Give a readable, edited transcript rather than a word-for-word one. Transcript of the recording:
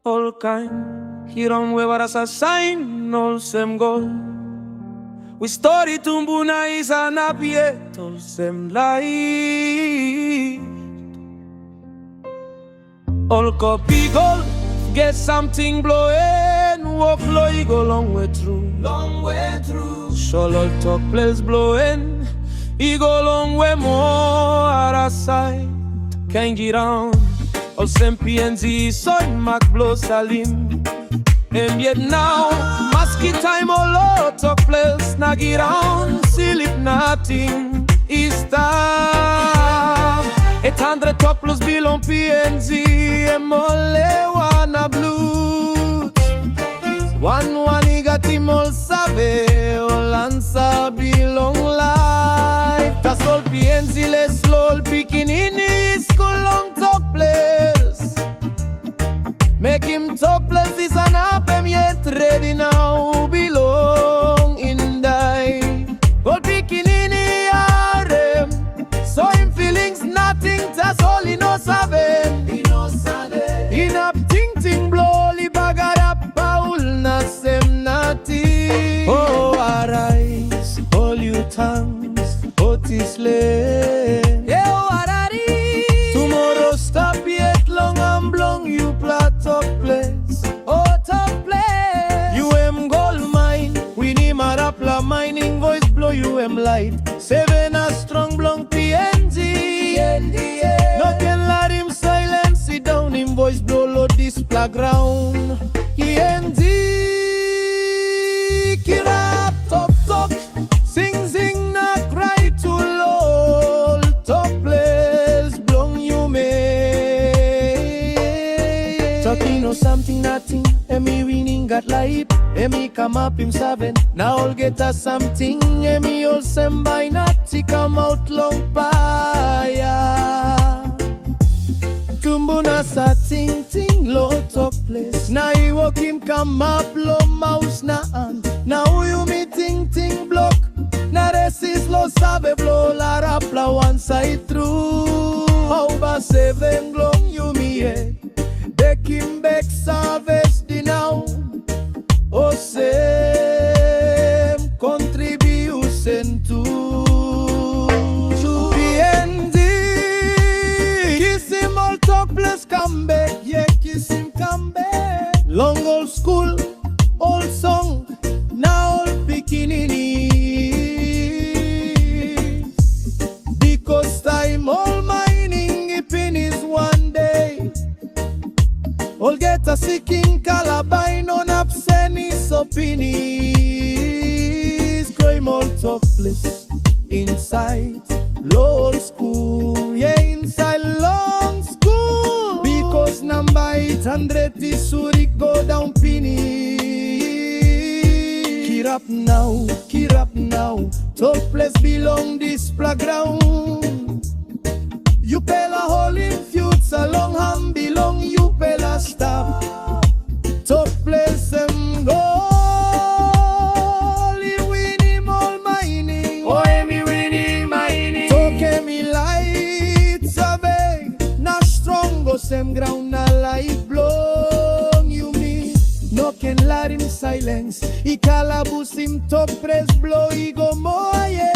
all kind. Here on where as a sign, all same goal. We story tumbuna is an apiet, all same light. All copy goal, get something blowing, walk flow, you go long way through. Long way through. Show all talk place blowing, you go long way more out of sight. Can't get on. All same PNZ, so in Mac blow Salim. And yet now, masky time all talk place, nag it on, sleep nothing is time. 800 top plus bill on PNZ, and mole wanna blue. One got him all sabe, all answer belong life. That's all PNZ, let's slow picking in his school long talk place. Make him talk place is an app, him yet ready now, belong in die. All picking in the so him feelings nothing, that's all he knows sabe. He knows sabe. In up ting blow, li bagad up, paul na sem nothing. Oh, arise, all you tongues, Otis lane. Yeah, oh, arise. Tomorrow stop yet long and blong, you plot top place. Oh, top place. You am gold mine, we need marapla mining voice blow you am light. 7 a strong blong PNG. No can let him silence, sit down him voice blow load this playground. PNG, kirap top, sing na cry too low. Top place blong you may. Talking or something nothing, Emmy winning got life. Emmy come up him 7, now all get us something. Emmy all same by natty come out long paya. Tumbuna sa ting low talk place. Now you walk him come up low mouse na hand. Now you me ting block. Now rest is low sabe blow la rapla one side through. How ba 7 glong you me yeah. Deck him back savage di now. O same contribution to PND. Kiss him all talk plus come back, yeah, kiss him come back. Long old school, old song, now all bikini. Because time all mining ipin is one day. All get a seeking calabain on abseni sopinis. Crime all top place inside low school. Yeah, inside long school. Because number 800 is suri go down pini. Kirap now. Top place belong this playground. You pela hole in future long ham belong you pela stop. Top place them go. He win him all mining. Oh, me winning mining. Toke me light sabe. Na strong go same ground na light blown you me. No can let him silence. He calabus him top press blow he go more yeah.